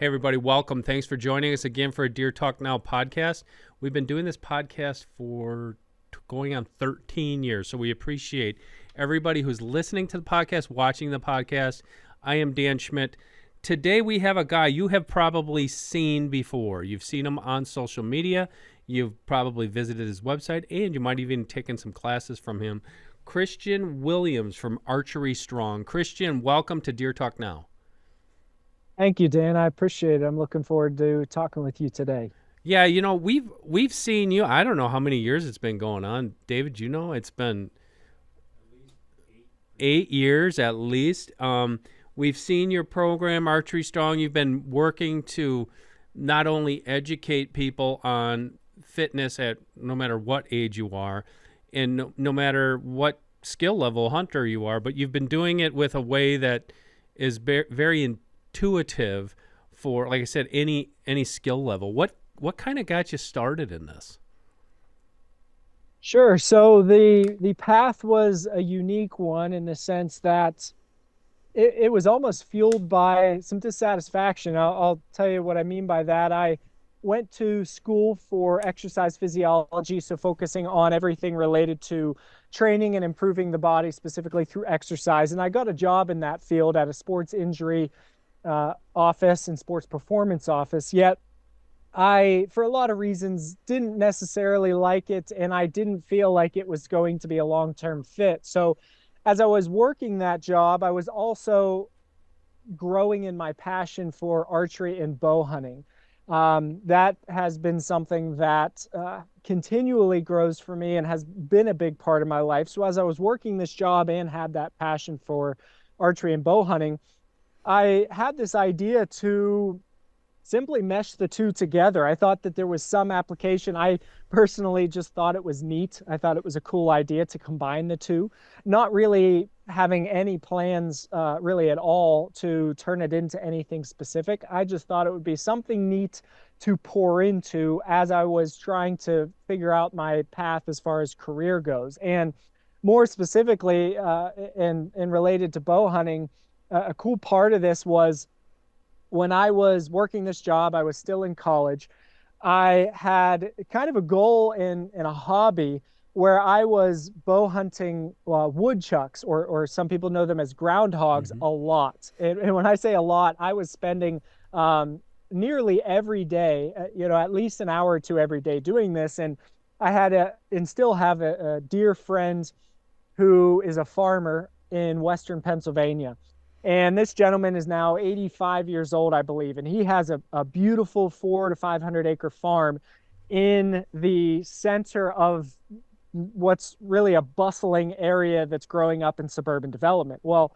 Hey, everybody, welcome. Thanks for joining us again for a Deer Talk Now podcast. We've been doing this podcast for going on 13 years, so we appreciate everybody who's listening to the podcast, watching the podcast. I am Dan Schmidt. Today we have a guy you have probably seen before. You've seen him on social media. You've probably visited his website, and you might even taken some classes from him. Christian Williams from Archery Strong. Christian, welcome to Deer Talk Now. Thank you, Dan. I appreciate it. I'm looking forward to talking with you today. Yeah, you know, we've seen you. I don't know how many years it's been going on. David, you know, it's been 8 years at least. We've seen your program, Archery Strong. You've been working to not only educate people on fitness at no matter what age you are and no matter what skill level hunter you are, but you've been doing it with a way that is very intuitive for, like I said, any skill level. What kind of got you started in this? Sure. So the path was a unique one in the sense that it was almost fueled by some dissatisfaction. I'll tell you what I mean by that. I went to school for exercise physiology, so focusing on everything related to training and improving the body, specifically through exercise. And I got a job in that field at a sports injury office and sports performance office. Yet I, for a lot of reasons, didn't necessarily like it, and I didn't feel like it was going to be a long-term fit. So as I was working that job, I was also growing in my passion for archery and bow hunting. That has been something that continually grows for me and has been a big part of my life. So as I was working this job and had that passion for archery and bow hunting, I had this idea to simply mesh the two together. I thought that there was some application. I personally just thought it was neat. I thought it was a cool idea to combine the two, not really having any plans really at all to turn it into anything specific. I just thought it would be something neat to pour into as I was trying to figure out my path as far as career goes. And more specifically, and related to bow hunting, a cool part of this was when I was working this job, I was still in college. I had kind of a goal and a hobby where I was bow hunting woodchucks, or some people know them as groundhogs, a lot. And when I say a lot, I was spending nearly every day, at least an hour or two every day doing this. And I had and still have a dear friend who is a farmer in Western Pennsylvania. And this gentleman is now 85 years old, I believe, and he has a beautiful 400 to 500 acre farm in the center of what's really a bustling area that's growing up in suburban development. Well,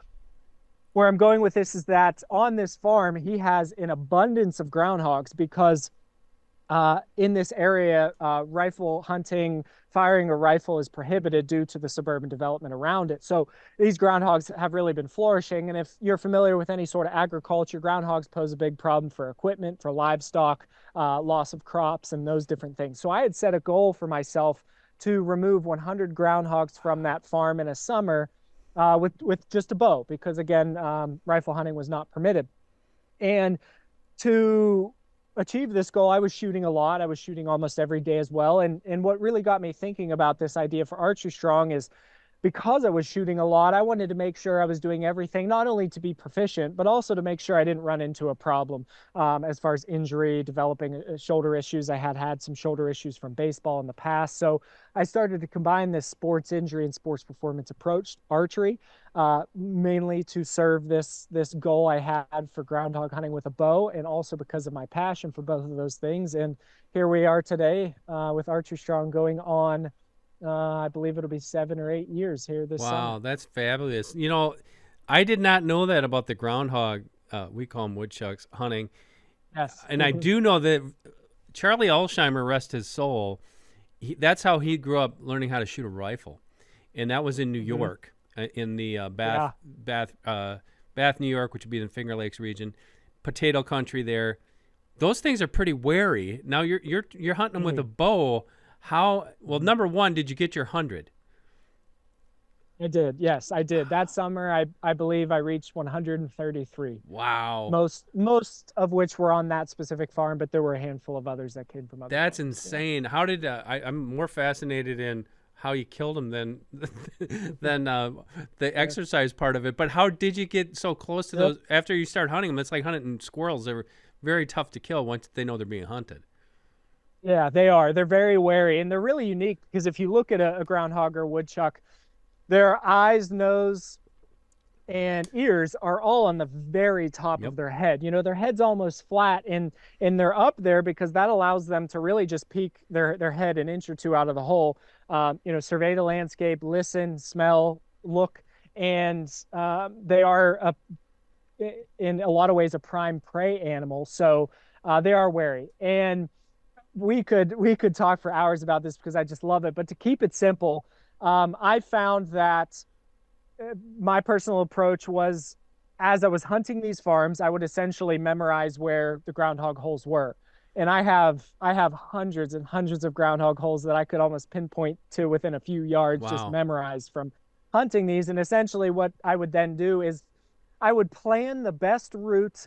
where I'm going with this is that on this farm, he has an abundance of groundhogs because in this area, rifle hunting, firing a rifle is prohibited due to the suburban development around it. So these groundhogs have really been flourishing. And if you're familiar with any sort of agriculture, groundhogs pose a big problem for equipment, for livestock, loss of crops, and those different things. So I had set a goal for myself to remove 100 groundhogs from that farm in a summer with just a bow, because again, rifle hunting was not permitted. And to achieve this goal, I was shooting a lot. I was shooting almost every day as well. And what really got me thinking about this idea for Archery Strong is because I was shooting a lot, I wanted to make sure I was doing everything, not only to be proficient, but also to make sure I didn't run into a problem as far as injury, developing shoulder issues. I had some shoulder issues from baseball in the past. So I started to combine this sports injury and sports performance approach, archery, mainly to serve this goal I had for groundhog hunting with a bow, and also because of my passion for both of those things. And here we are today with Archery Strong going on, I believe it'll be 7 or 8 years here this summer. Wow, that's fabulous. You know, I did not know that about the groundhog, we call them woodchucks, hunting. Yes. And I do know that Charlie Alsheimer, rest his soul, that's how he grew up learning how to shoot a rifle. And that was in New York, in the Bath, New York, which would be in the Finger Lakes region, potato country there. Those things are pretty wary. Now you're hunting them with a bow. How, well, number one, did you get your 100? I did. Yes, I did. That summer, I believe I reached 133. Wow. Most of which were on that specific farm, but there were a handful of others that came from other That's farms. Yeah. insane. How did I'm more fascinated in how you killed him than than the Yeah. exercise part of it. But how did you get so close to Yep. those after you start hunting them? It's like hunting squirrels. They're very tough to kill once they know they're being hunted. Yeah, they are. They're very wary and they're really unique because if you look at a groundhog or woodchuck, their eyes, nose, and ears are all on the very top Yep. of their head. Their head's almost flat and they're up there because that allows them to really just peek their head an inch or two out of the hole. Survey the landscape, listen, smell, look, and they are in a lot of ways a prime prey animal. So they are wary. And we could talk for hours about this because I just love it. But to keep it simple, I found that my personal approach was as I was hunting these farms, I would essentially memorize where the groundhog holes were. And I have hundreds and hundreds of groundhog holes that I could almost pinpoint to within a few yards, just Wow. memorized from hunting these. And essentially what I would then do is I would plan the best route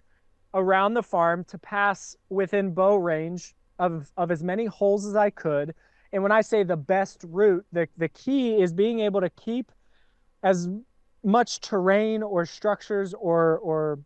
around the farm to pass within bow range of as many holes as I could. And when I say the best route, the key is being able to keep as much terrain or structures or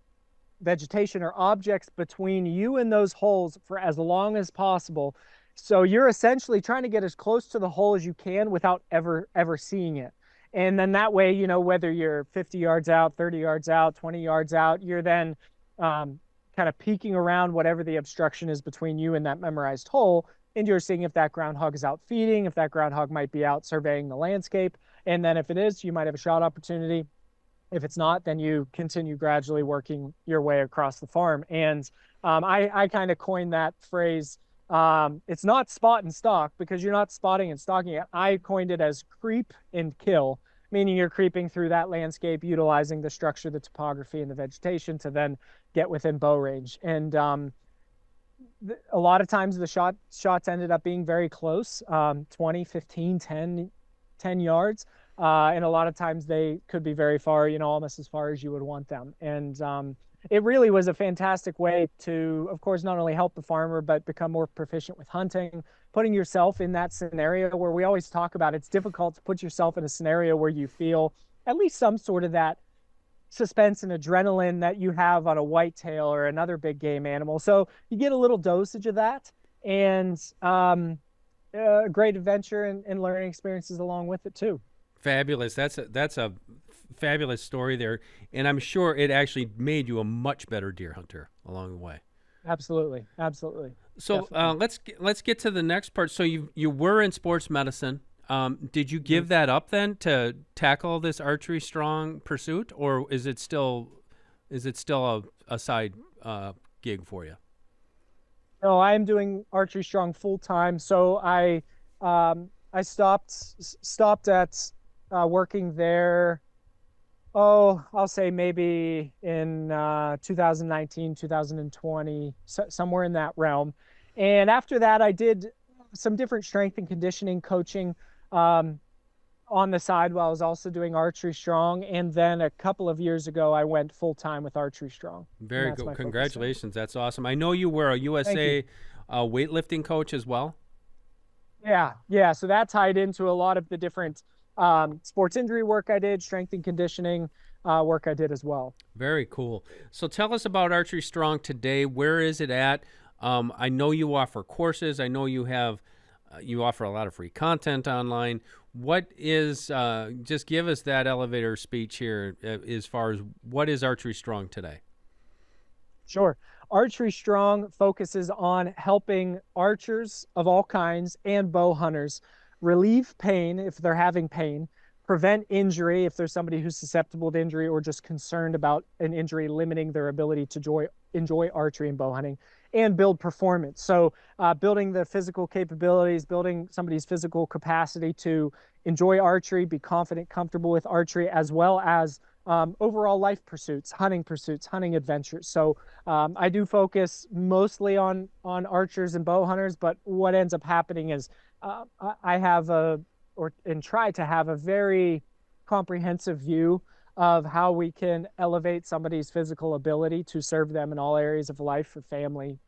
vegetation or objects between you and those holes for as long as possible. So you're essentially trying to get as close to the hole as you can without ever seeing it. And then that way, whether you're 50 yards out, 30 yards out, 20 yards out, you're then kind of peeking around whatever the obstruction is between you and that memorized hole. And you're seeing if that groundhog is out feeding, if that groundhog might be out surveying the landscape. And then if it is, you might have a shot opportunity. If it's not, then you continue gradually working your way across the farm. And I kind of coined that phrase. It's not spot and stalk because you're not spotting and stalking it. I coined it as creep and kill, meaning you're creeping through that landscape, utilizing the structure, the topography, and the vegetation to then get within bow range. And a lot of times the shots ended up being very close, 20, 15, 10 yards. And a lot of times they could be very far, almost as far as you would want them. And it really was a fantastic way to, of course, not only help the farmer, but become more proficient with hunting, putting yourself in that scenario where we always talk about it's difficult to put yourself in a scenario where you feel at least some sort of that suspense and adrenaline that you have on a whitetail or another big game animal. So you get a little dosage of that and a great adventure and learning experiences along with it too. Fabulous. That's a fabulous story there, and I'm sure it actually made you a much better deer hunter along the way. Absolutely, absolutely, So definitely. let's get to the next part. So you were in sports medicine. Did you Mhm. give that up then to tackle this archery strong pursuit, or is it still a side gig for you? No, I am doing archery strong full time. So I stopped at working there. Oh, I'll say maybe in 2019, 2020, somewhere in that realm. And after that, I did some different strength and conditioning coaching um, on the side while I was also doing Archery Strong. And then a couple of years ago, I went full time with Archery Strong, and Very that's good. my focus now. Congratulations. That's awesome. I know you were a Thank you. USA weightlifting coach as well. Yeah, yeah. So that tied into a lot of the different sports injury work I did, strength and conditioning work I did as well. Very cool. So tell us about Archery Strong today. Where is it at? I know you offer courses. I know you offer a lot of free content online. What is just give us that elevator speech here as far as what is Archery Strong today? Sure. Archery Strong focuses on helping archers of all kinds and bow hunters relieve pain if they're having pain, prevent injury if there's somebody who's susceptible to injury or just concerned about an injury limiting their ability to enjoy archery and bow hunting, and build performance. So, building the physical capabilities, building somebody's physical capacity to enjoy archery, be confident, comfortable with archery, as well as overall life pursuits, hunting adventures. So I do focus mostly on archers and bow hunters, but what ends up happening is I have and try to have a very comprehensive view of how we can elevate somebody's physical ability to serve them in all areas of life for family,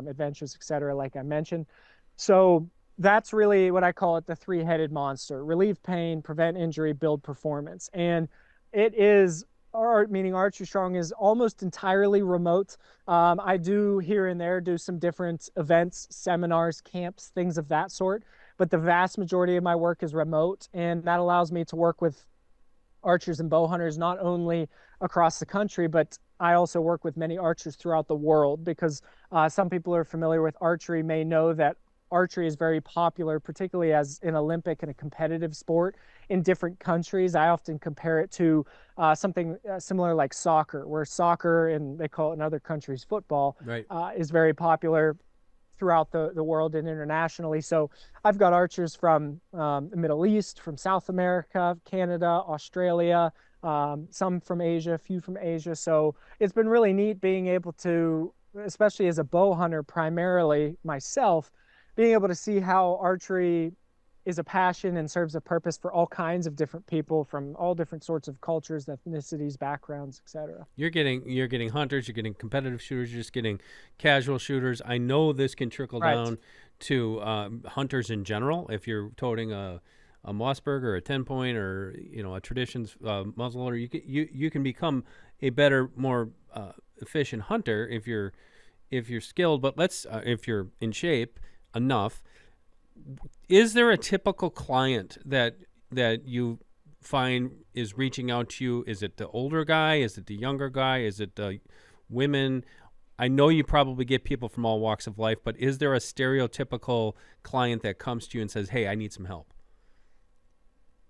adventures, etc., like I mentioned. So that's really what I call it, the three-headed monster: relieve pain, prevent injury, build performance. And it is, meaning Archery Strong is almost entirely remote. I do here and there do some different events, seminars, camps, things of that sort, but the vast majority of my work is remote, and that allows me to work with archers and bow hunters not only across the country, but I also work with many archers throughout the world, because some people who are familiar with archery may know that archery is very popular, particularly as an Olympic and a competitive sport in different countries. I often compare it to something similar like soccer, where soccer, and they call it in other countries football, Right. is very popular throughout the world and internationally. So I've got archers from the Middle East, from South America, Canada, Australia, some from Asia, a few from Asia. So it's been really neat being able to, especially as a bow hunter primarily myself, being able to see how archery is a passion and serves a purpose for all kinds of different people from all different sorts of cultures, ethnicities, backgrounds, etc. You're getting hunters, you're getting competitive shooters, you're just getting casual shooters. I know this can trickle Right. down to hunters in general. If you're toting a Mossberg or a 10-point or a Traditions muzzleloader, you can become a better, more efficient hunter if you're skilled. But if you're in shape enough. Is there a typical client that you find is reaching out to you? Is it the older guy? Is it the younger guy? Is it the women? I know you probably get people from all walks of life, but is there a stereotypical client that comes to you and says, hey, I need some help?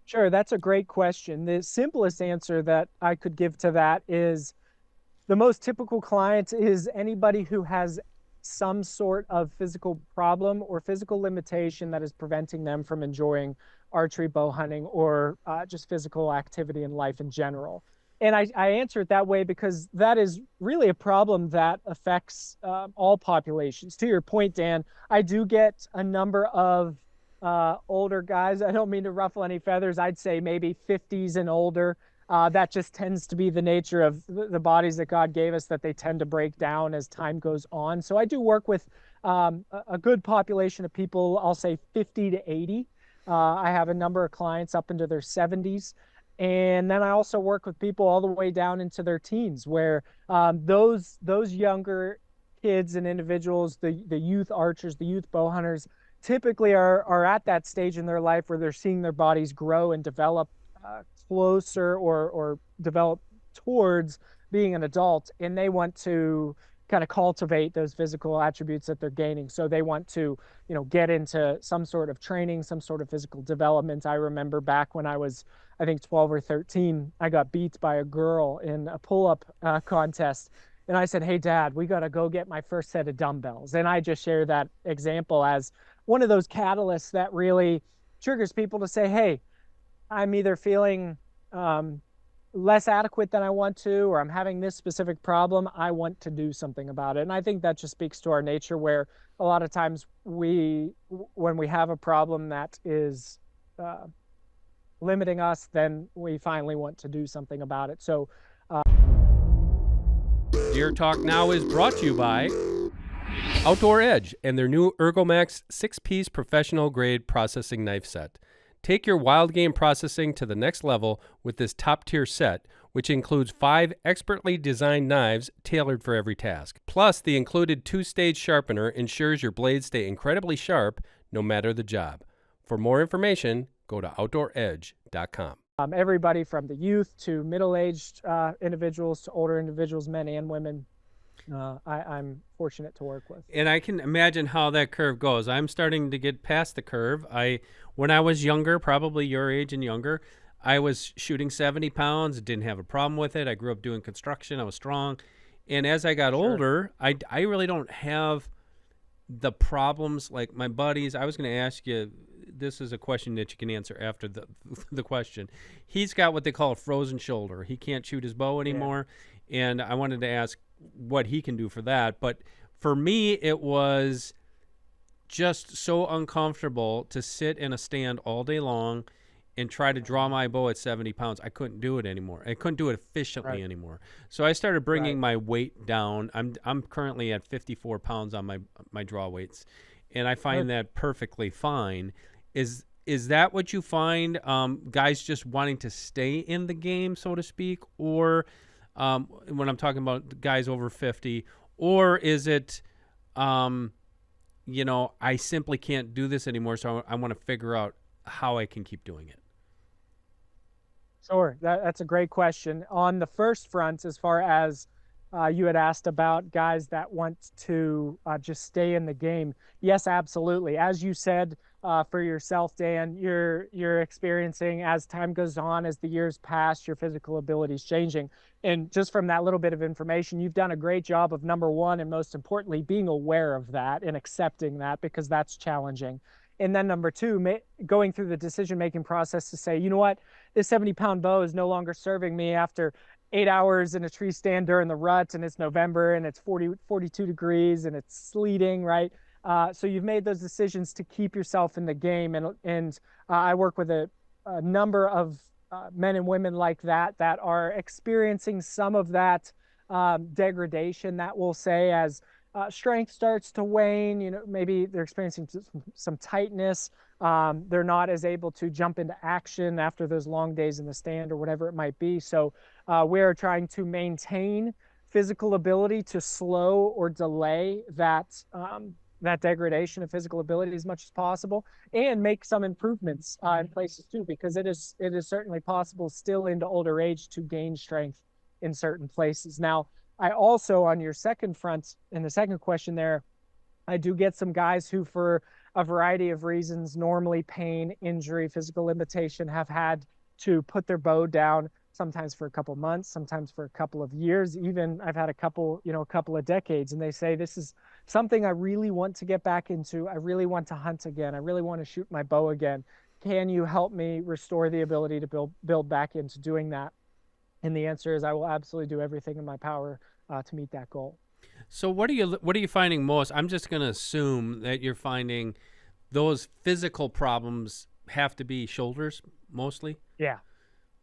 Sure, that's a great question. The simplest answer that I could give to that is the most typical client is anybody who has some sort of physical problem or physical limitation that is preventing them from enjoying archery, bow hunting, or just physical activity in life in general. And I answer it that way because that is really a problem that affects all populations. To your point, Dan, I do get a number of older guys. I don't mean to ruffle any feathers. I'd say maybe 50s and older. That just tends to be the nature of the bodies that God gave us, that they tend to break down as time goes on. So I do work with a good population of people, I'll say 50 to 80. I have a number of clients up into their 70s. And then I also work with people all the way down into their teens, where those younger kids and individuals, the youth archers, the youth bow hunters, typically are at that stage in their life where they're seeing their bodies grow and develop closer or develop towards being an adult, and they want to kind of cultivate those physical attributes that they're gaining. So they want to, get into some sort of training, some sort of physical development. I remember back when I was, I think 12 or 13, I got beat by a girl in a pull-up contest. And I said, hey, Dad, we got to go get my first set of dumbbells. And I just share that example as one of those catalysts that really triggers people to say, hey, I'm either feeling less adequate than I want to, or I'm having this specific problem. I want to do something about it. And I think that just speaks to our nature, where a lot of times when we have a problem that is limiting us, then we finally want to do something about it. So Deer Talk Now is brought to you by Outdoor Edge and their new Ergomax 6-piece professional grade processing knife set. Take your wild game processing to the next level with this top-tier set, which includes 5 expertly designed knives tailored for every task. Plus, the included 2-stage sharpener ensures your blades stay incredibly sharp no matter the job. For more information, go to OutdoorEdge.com. Everybody from the youth to middle-aged individuals to older individuals, men and women, I'm fortunate to work with. And I can imagine how that curve goes. I'm starting to get past the curve. When I was younger, probably your age and younger, I was shooting 70 pounds, didn't have a problem with it. I grew up doing construction. I was strong. And as I got older, I really don't have the problems like my buddies. I was going to ask you, this is a question that you can answer after the question. He's got what they call a frozen shoulder. He can't shoot his bow anymore. Yeah. And I wanted to ask what he can do for that. But for me, it was just so uncomfortable to sit in a stand all day long and try to draw my bow at 70 pounds. I couldn't do it anymore. I couldn't do it efficiently Right. anymore. So I started bringing Right. my weight down. I'm currently at 54 pounds on my draw weights, and I find Good. that perfectly fine. Is that what you find, guys just wanting to stay in the game, so to speak, or when I'm talking about guys over 50, or is it, I simply can't do this anymore, so I want to figure out how I can keep doing it? Sure, that's a great question. On the first front, as far as you had asked about guys that want to just stay in the game, yes, absolutely. As you said for yourself, Dan, you're experiencing as time goes on, as the years pass, your physical abilities changing. And just from that little bit of information, you've done a great job of number one, and most importantly, being aware of that and accepting that, because that's challenging. And then number two, going through the decision-making process to say, you know what, this 70-pound bow is no longer serving me after 8 hours in a tree stand during the rut, and it's November and it's 42 degrees and it's sleeting, right? So you've made those decisions to keep yourself in the game. And I work with a number of men and women like that are experiencing some of that degradation, that we'll say, as strength starts to wane. Maybe they're experiencing some tightness. They're not as able to jump into action after those long days in the stand or whatever it might be. So we're trying to maintain physical ability to slow or delay that degradation of physical ability as much as possible, and make some improvements in places too, because it is certainly possible still into older age to gain strength in certain places. Now, I also, on your second front, in the second question there, I do get some guys who, for a variety of reasons, normally pain, injury, physical limitation, have had to put their bow down, sometimes for a couple months, sometimes for a couple of years. Even I've had a couple of decades, and they say, this is something I really want to get back into. I really want to hunt again. I really want to shoot my bow again. Can you help me restore the ability to build back into doing that? And the answer is, I will absolutely do everything in my power to meet that goal. So what are you finding most? I'm just going to assume that you're finding those physical problems have to be shoulders mostly. Yeah.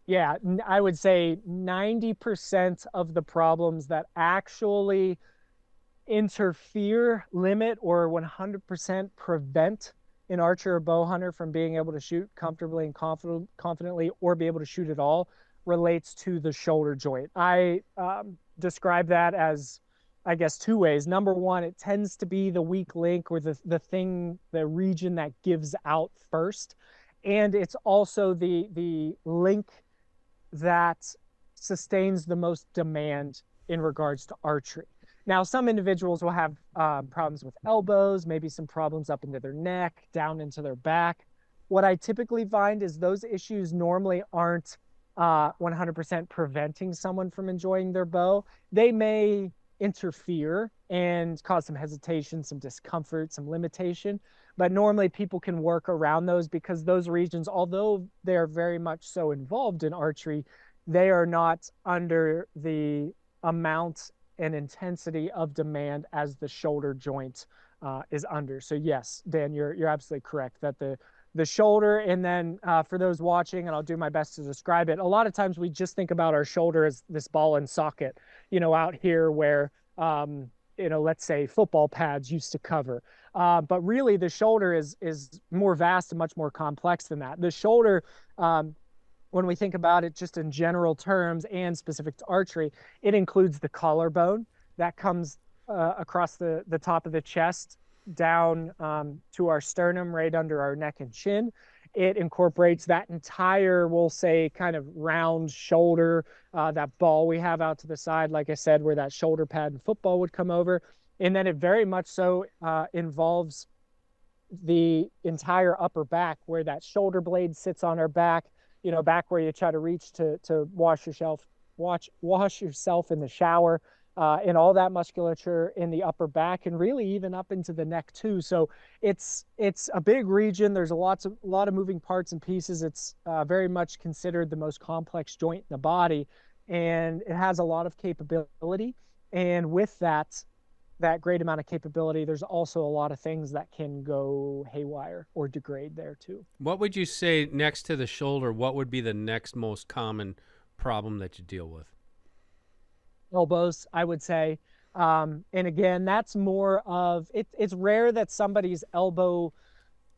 Yeah, I would say 90% of the problems that actually interfere, limit, or 100% prevent an archer or bow hunter from being able to shoot comfortably and confidently, or be able to shoot at all, relates to the shoulder joint. I describe that as, I guess, two ways. Number one, it tends to be the weak link, or the region that gives out first. And it's also the link that sustains the most demand in regards to archery. Now, some individuals will have problems with elbows, maybe some problems up into their neck, down into their back. What I typically find is those issues normally aren't 100% preventing someone from enjoying their bow. They may interfere and cause some hesitation, some discomfort, some limitation, but normally people can work around those, because those regions, although they're very much so involved in archery, they are not under the amount and intensity of demand as the shoulder joint is under. So yes, Dan, you're absolutely correct that the shoulder, and then for those watching, and I'll do my best to describe it, a lot of times we just think about our shoulder as this ball and socket, out here where let's say football pads used to cover. But really, the shoulder is more vast and much more complex than that. The shoulder, when we think about it just in general terms and specific to archery, it includes the collarbone that comes across the top of the chest, down to our sternum, right under our neck and chin. It incorporates that entire, we'll say, kind of round shoulder, that ball we have out to the side, like I said, where that shoulder pad in football would come over. And then it very much so involves the entire upper back, where that shoulder blade sits on our back, back where you try to reach to wash yourself in the shower, and all that musculature in the upper back, and really even up into the neck too. So it's a big region. There's a lot of moving parts and pieces. It's very much considered the most complex joint in the body, and it has a lot of capability. And with that, that great amount of capability, there's also a lot of things that can go haywire or degrade there too. What would you say next to the shoulder? What would be the next most common problem that you deal with? Elbows, I would say. And again, that's more of it's rare that somebody's elbow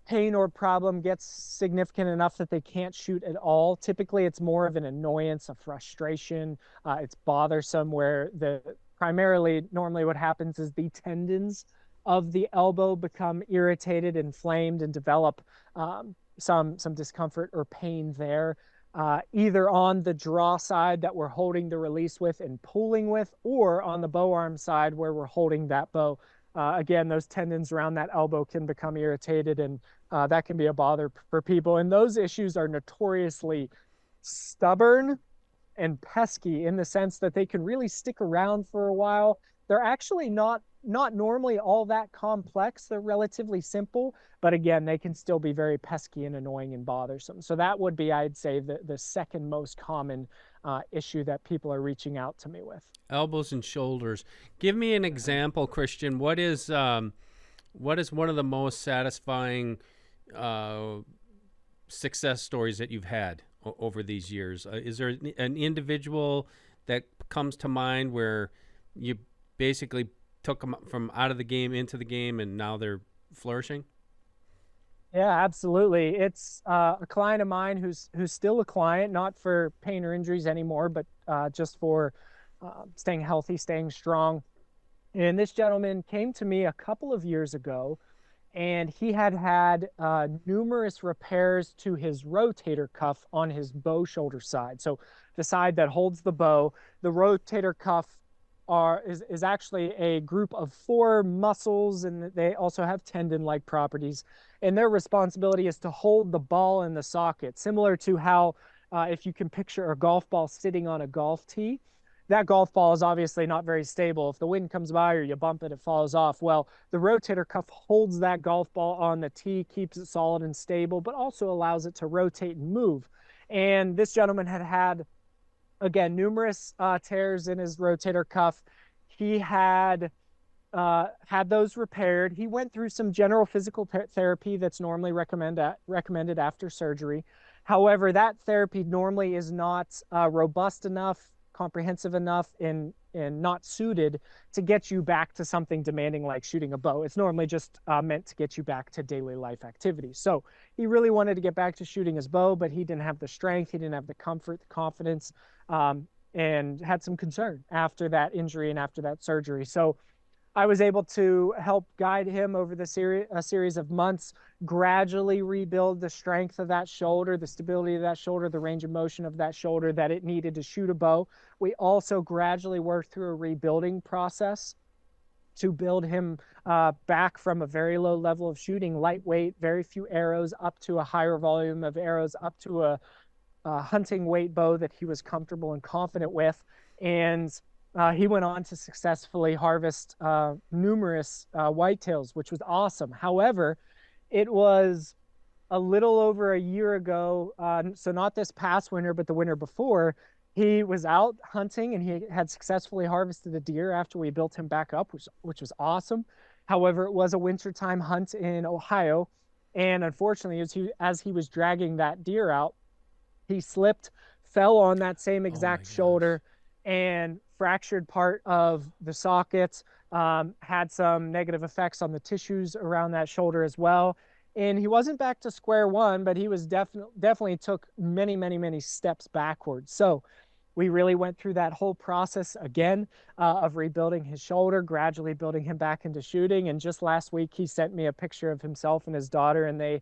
pain or problem gets significant enough that they can't shoot at all. Typically, it's more of an annoyance, a frustration. It's bothersome where the primarily normally what happens is the tendons of the elbow become irritated, inflamed, and develop some discomfort or pain there. Either on the draw side that we're holding the release with and pulling with, or on the bow arm side where we're holding that bow. Again, those tendons around that elbow can become irritated, and that can be a bother for people. And those issues are notoriously stubborn and pesky in the sense that they can really stick around for a while. They're actually not normally all that complex. They're relatively simple, but again, they can still be very pesky and annoying and bothersome. So that would be, I'd say, the second most common issue that people are reaching out to me with. Elbows and shoulders. Give me an example, Christian. What is one of the most satisfying success stories that you've had over these years? Is there an individual that comes to mind where you basically took them from out of the game into the game and now they're flourishing? Yeah, absolutely. It's a client of mine who's still a client, not for pain or injuries anymore, but just for staying healthy, staying strong. And this gentleman came to me a couple of years ago, and he had numerous repairs to his rotator cuff on his bow shoulder side. So the side that holds the bow, the rotator cuff is actually a group of 4 muscles, and they also have tendon-like properties. And their responsibility is to hold the ball in the socket, similar to how if you can picture a golf ball sitting on a golf tee, that golf ball is obviously not very stable. If the wind comes by or you bump it, it falls off. Well, the rotator cuff holds that golf ball on the tee, keeps it solid and stable, but also allows it to rotate and move. And this gentleman had, again, numerous tears in his rotator cuff. He had those repaired. He went through some general physical therapy that's normally recommended after surgery. However, that therapy normally is not robust enough, comprehensive enough, and not suited to get you back to something demanding like shooting a bow. It's normally just meant to get you back to daily life activities. So he really wanted to get back to shooting his bow, but he didn't have the strength, he didn't have the comfort, the confidence, and had some concern after that injury and after that surgery. So I was able to help guide him over a series of months, gradually rebuild the strength of that shoulder, the stability of that shoulder, the range of motion of that shoulder that it needed to shoot a bow. We also gradually worked through a rebuilding process to build him back from a very low level of shooting, lightweight, very few arrows, up to a higher volume of arrows, up to a hunting weight bow that he was comfortable and confident with. And he went on to successfully harvest numerous whitetails, which was awesome. However, it was a little over a year ago, so not this past winter, but the winter before, he was out hunting and he had successfully harvested a deer after we built him back up, which was awesome. However, it was a wintertime hunt in Ohio, and unfortunately, as he was dragging that deer out, he slipped, fell on that same exact shoulder, and fractured part of the socket, had some negative effects on the tissues around that shoulder as well. And he wasn't back to square one, but he was definitely took many, many, many steps backwards. So we really went through that whole process again of rebuilding his shoulder, gradually building him back into shooting. And just last week, he sent me a picture of himself and his daughter, and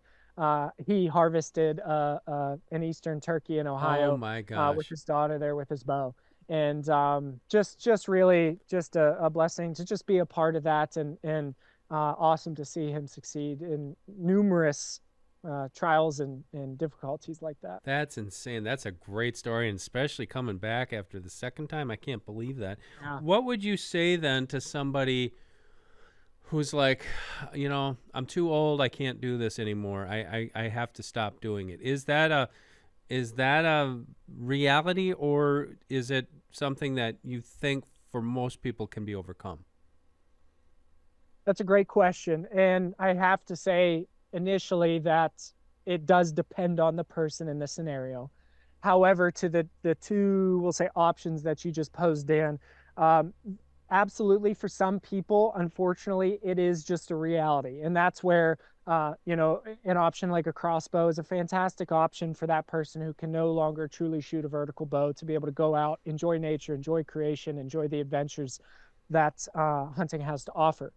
he harvested an eastern turkey in Ohio. Oh my gosh. With his daughter there with his bow. And just really just a blessing to just be a part of that, and awesome to see him succeed in numerous trials and difficulties like that. That's insane. That's a great story, and especially coming back after the second time. I can't believe that. Yeah. What would you say then to somebody who's like, I'm too old, I can't do this anymore, I have to stop doing it? Is that a reality, or is it something that you think for most people can be overcome? That's a great question. And I have to say initially that it does depend on the person in the scenario. However, to the two, we'll say, options that you just posed, Dan, um, absolutely, for some people, unfortunately, it is just a reality. And that's where, an option like a crossbow is a fantastic option for that person who can no longer truly shoot a vertical bow, to be able to go out, enjoy nature, enjoy creation, enjoy the adventures that hunting has to offer.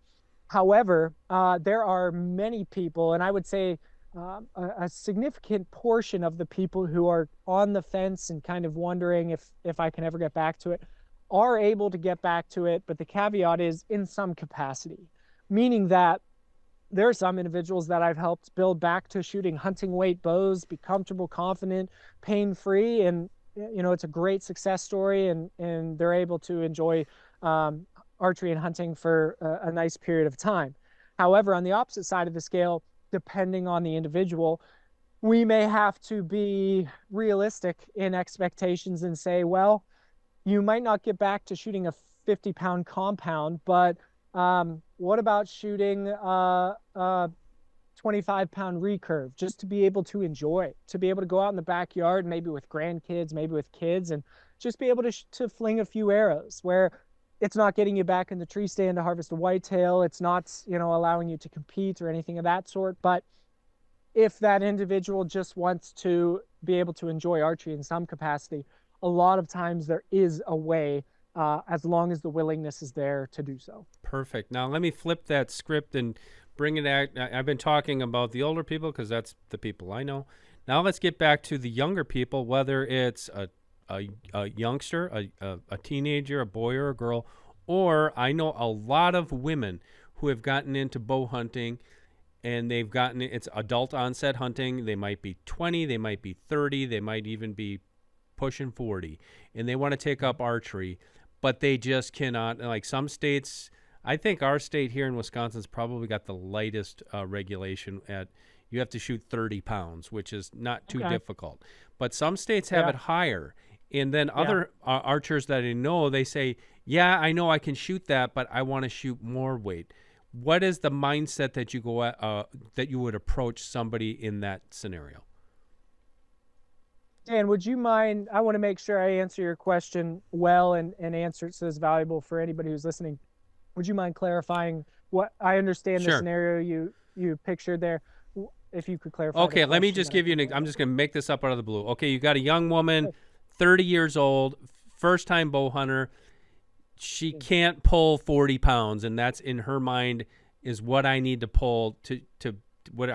However, there are many people, and I would say a significant portion of the people who are on the fence and kind of wondering if I can ever get back to it, are able to get back to it. But the caveat is in some capacity, meaning that there are some individuals that I've helped build back to shooting hunting weight bows, be comfortable, confident, pain free, and it's a great success story, and they're able to enjoy um, archery and hunting for a nice period of time. However, on the opposite side of the scale, depending on the individual, we may have to be realistic in expectations and say, well, you might not get back to shooting a 50-pound compound, but what about shooting a 25-pound recurve, just to be able to enjoy, to be able to go out in the backyard, maybe with grandkids, maybe with kids, and just be able to fling a few arrows, where it's not getting you back in the tree stand to harvest a whitetail. It's not, allowing you to compete or anything of that sort. But if that individual just wants to be able to enjoy archery in some capacity, a lot of times there is a way, as long as the willingness is there to do so. Perfect. Now let me flip that script and bring it out. I've been talking about the older people because that's the people I know. Now let's get back to the younger people, whether it's a youngster, a teenager, a boy or a girl, or I know a lot of women who have gotten into bow hunting, and it's adult onset hunting. They might be 20, they might be 30, they might even be pushing 40, and they want to take up archery, but they just cannot. Like some states, I think our state here in Wisconsin's probably got the lightest regulation at you have to shoot 30 pounds, which is not too difficult. But some states have it higher. And then other archers that I know, they say, yeah, I know I can shoot that, but I want to shoot more weight. What is the mindset that you go at, that you would approach somebody in that scenario? Dan, would you mind? I want to make sure I answer your question well, and answer it so it's valuable for anybody who's listening. Would you mind clarifying what I understand the scenario you pictured there? If you could clarify. Okay, let me just give you I'm just going to make this up out of the blue. Okay, you got a young woman, 30 years old, first-time bow hunter. She can't pull 40 pounds, and that's in her mind is what I need to pull to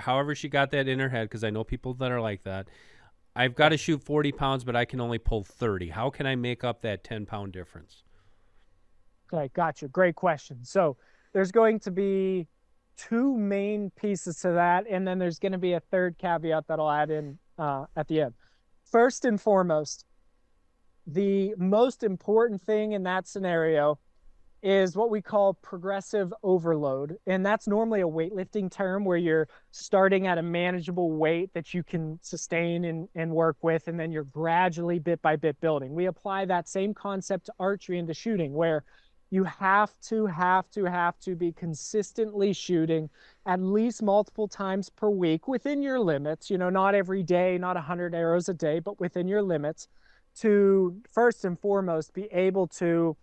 however she got that in her head, because I know people that are like that. I've got to shoot 40 pounds, but I can only pull 30. How can I make up that 10-pound difference? Okay, gotcha. Great question. So there's going to be two main pieces to that, and then there's going to be a third caveat that I'll add in at the end. First and foremost, the most important thing in that scenario is what we call progressive overload. And that's normally a weightlifting term, where you're starting at a manageable weight that you can sustain and work with, and then you're gradually, bit by bit, building. We apply that same concept to archery and to shooting, where you have to be consistently shooting at least multiple times per week within your limits, not every day, not 100 arrows a day, but within your limits, to first and foremost be able to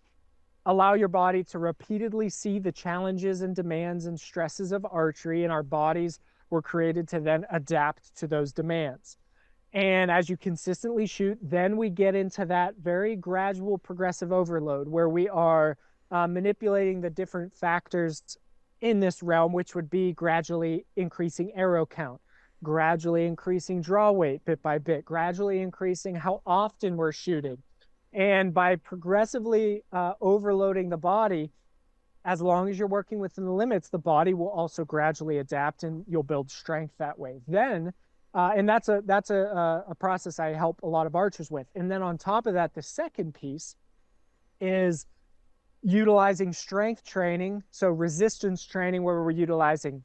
allow your body to repeatedly see the challenges and demands and stresses of archery, and our bodies were created to then adapt to those demands. And as you consistently shoot, then we get into that very gradual progressive overload, where we are manipulating the different factors in this realm, which would be gradually increasing arrow count, gradually increasing draw weight bit by bit, gradually increasing how often we're shooting. And by progressively overloading the body, as long as you're working within the limits, the body will also gradually adapt, and you'll build strength that way. Then, and that's a process I help a lot of archers with. And then on top of that, the second piece is utilizing strength training, so resistance training, where we're utilizing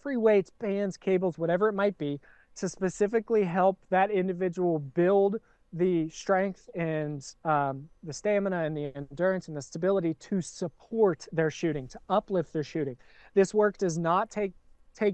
free weights, bands, cables, whatever it might be, to specifically help that individual build the strength and the stamina and the endurance and the stability to support their shooting, to uplift their shooting. This work does not take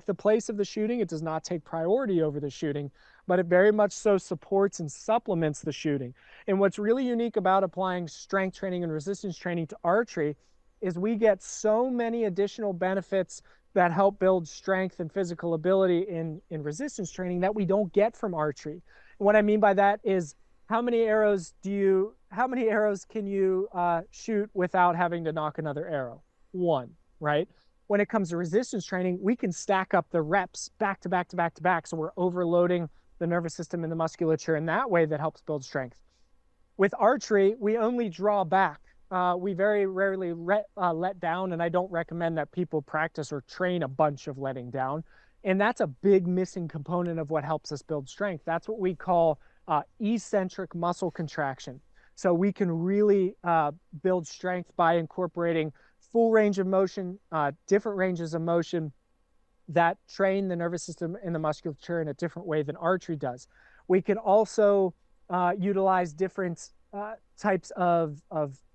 the place of the shooting. It does not take priority over the shooting, but it very much so supports and supplements the shooting. And what's really unique about applying strength training and resistance training to archery is we get so many additional benefits that help build strength and physical ability in resistance training that we don't get from archery. And what I mean by that is how many arrows can you shoot without having to nock another arrow? One, right? When it comes to resistance training, we can stack up the reps back to back to back to back. So we're overloading the nervous system and the musculature in that way that helps build strength. With archery, we only draw back. We very rarely let down, and I don't recommend that people practice or train a bunch of letting down. And that's a big missing component of what helps us build strength. That's what we call eccentric muscle contraction. So we can really build strength by incorporating full range of motion, different ranges of motion that train the nervous system and the musculature in a different way than archery does. We can also utilize different types of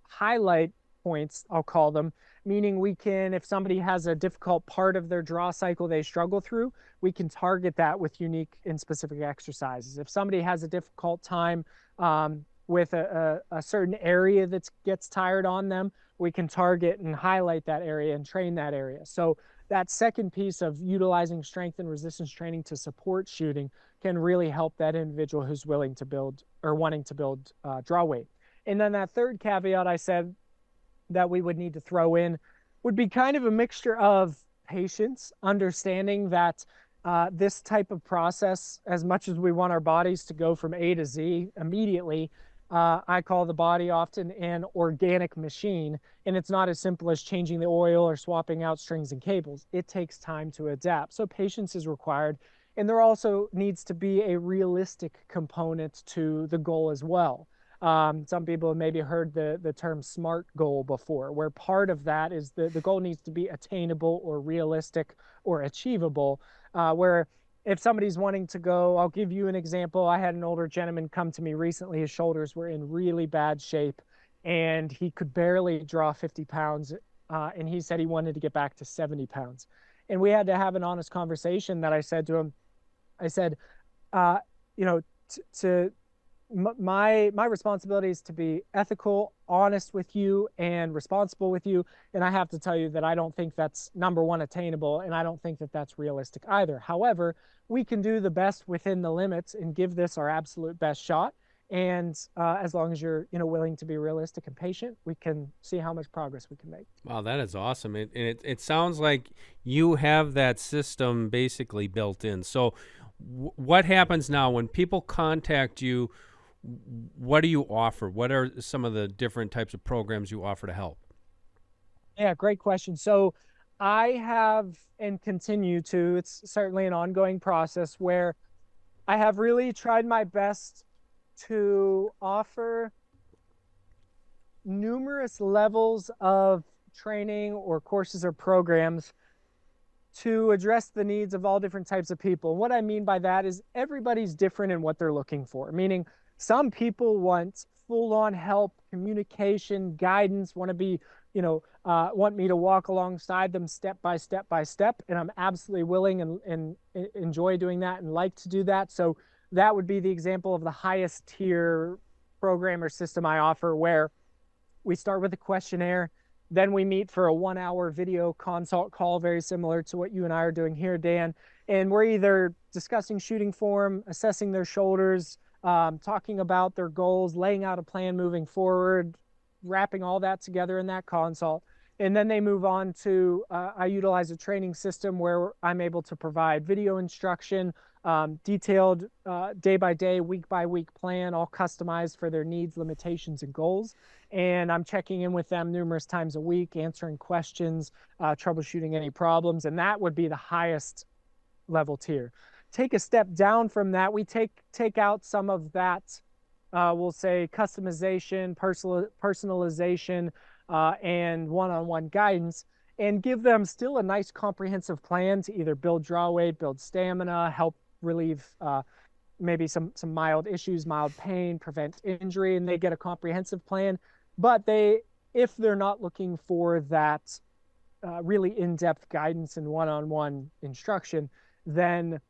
highlight points, I'll call them, meaning we can, if somebody has a difficult part of their draw cycle they struggle through, we can target that with unique and specific exercises. If somebody has a difficult time with a certain area that gets tired on them, we can target and highlight that area and train that area. So that second piece of utilizing strength and resistance training to support shooting can really help that individual who's willing to build or wanting to build draw weight. And then that third caveat I said that we would need to throw in would be kind of a mixture of patience, understanding that this type of process, as much as we want our bodies to go from A to Z immediately, I call the body often an organic machine, and it's not as simple as changing the oil or swapping out strings and cables. It takes time to adapt. So patience is required. And there also needs to be a realistic component to the goal as well. Some people have maybe heard the term SMART goal before, where part of that is the goal needs to be attainable or realistic or achievable, where if somebody's wanting to go, I'll give you an example. I had an older gentleman come to me recently. His shoulders were in really bad shape and he could barely draw 50 pounds. And he said he wanted to get back to 70 pounds. And we had to have an honest conversation that I said to him, I said, you know, my responsibility is to be ethical, honest with you, and responsible with you. And I have to tell you that I don't think that's number one attainable, and I don't think that that's realistic either. However, we can do the best within the limits and give this our absolute best shot. And as long as you're willing to be realistic and patient, we can see how much progress we can make. Wow, that is awesome. It sounds like you have that system basically built in. So what happens now when people contact you? What do you offer? What are some of the different types of programs you offer to help? Yeah, great question. So I have and continue to, it's certainly an ongoing process where I have really tried my best to offer numerous levels of training or courses or programs to address the needs of all different types of people. What I mean by that is everybody's different in what they're looking for, meaning some people want full-on help, communication, guidance, want me to walk alongside them step by step by step, and I'm absolutely willing and enjoy doing that and like to do that. So that would be the example of the highest tier program or system I offer, where we start with a questionnaire, then we meet for a 1-hour video consult call, very similar to what you and I are doing here, Dan. And we're either discussing shooting form, assessing their shoulders, talking about their goals, laying out a plan moving forward, wrapping all that together in that consult. And then they move on to, I utilize a training system where I'm able to provide video instruction, detailed day by day, week by week plan, all customized for their needs, limitations, and goals. And I'm checking in with them numerous times a week, answering questions, troubleshooting any problems. And that would be the highest level tier. Take a step down from that, we take out some of that, we'll say customization, personalization, and one-on-one guidance, and give them still a nice comprehensive plan to either build draw weight, build stamina, help relieve maybe some mild issues, mild pain, prevent injury, and they get a comprehensive plan. But if they're not looking for that really in-depth guidance and one-on-one instruction, then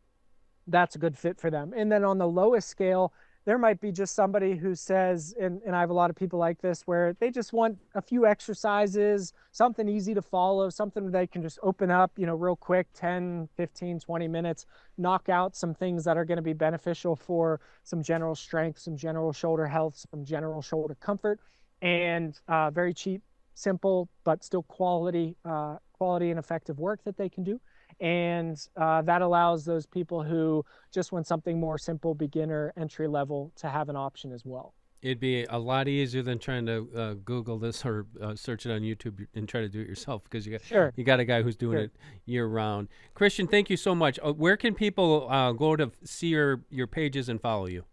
that's a good fit for them. And then on the lowest scale, there might be just somebody who says, and I have a lot of people like this, where they just want a few exercises, something easy to follow, something they can just open up, real quick, 10, 15, 20 minutes, knock out some things that are going to be beneficial for some general strength, some general shoulder health, some general shoulder comfort, and very cheap, simple, but still quality and effective work that they can do. And that allows those people who just want something more simple, beginner, entry level, to have an option as well. It'd be a lot easier than trying to Google this or search it on YouTube and try to do it yourself, because you got a guy who's doing it year round. Christian, thank you so much. Where can people go to see your pages and follow you?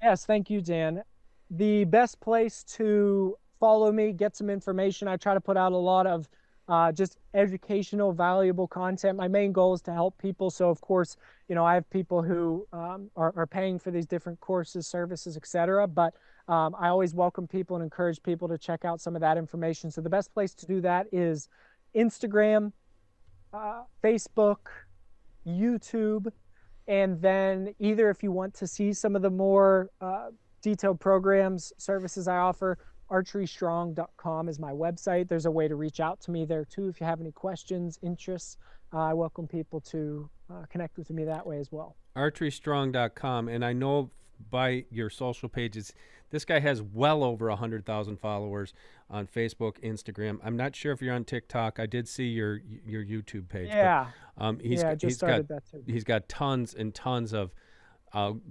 Yes, thank you, Dan. The best place to follow me, get some information. I try to put out a lot of just educational, valuable content. My main goal is to help people. So of course, I have people who are paying for these different courses, services, etc. But I always welcome people and encourage people to check out some of that information. So the best place to do that is Instagram, Facebook, YouTube, and then either if you want to see some of the more detailed programs, services I offer, archerystrong.com is my website. There's a way to reach out to me there too if you have any questions, interests. I welcome people to connect with me that way as well. archerystrong.com. And I know by your social pages, this guy has well over 100,000 followers on Facebook, Instagram. I'm not sure if you're on TikTok. I did see your YouTube page. Yeah. But, he's got tons and tons of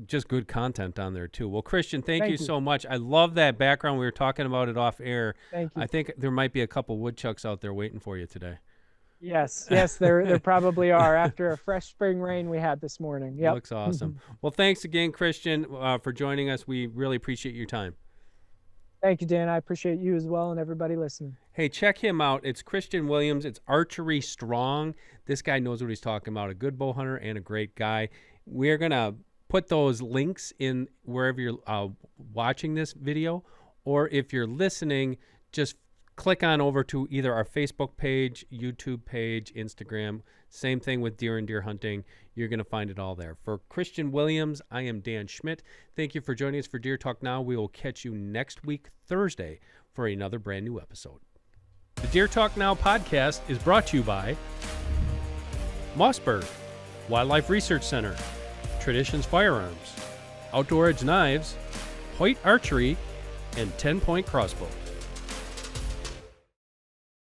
just good content on there too. Well, Christian, thank you so much. I love that background. We were talking about it off air. Thank you. I think there might be a couple woodchucks out there waiting for you today. Yes, there probably are after a fresh spring rain we had this morning. Yep. Looks awesome. Well, thanks again, Christian, for joining us. We really appreciate your time. Thank you, Dan. I appreciate you as well and everybody listening. Hey, check him out. It's Christian Williams. It's Archery Strong. This guy knows what he's talking about. A good bow hunter and a great guy. We're going to put those links in wherever you're watching this video, or if you're listening, just click on over to either our Facebook page, YouTube page, Instagram. Same thing with deer and deer hunting. You're going to find it all there. For Christian Williams, I am Dan Schmidt. Thank you for joining us for Deer Talk Now. We will catch you next week, Thursday, for another brand new episode. The Deer Talk Now podcast is brought to you by Mossberg, Wildlife Research Center, Traditions Firearms, Outdoor Edge Knives, Hoyt Archery, and 10 Point Crossbow.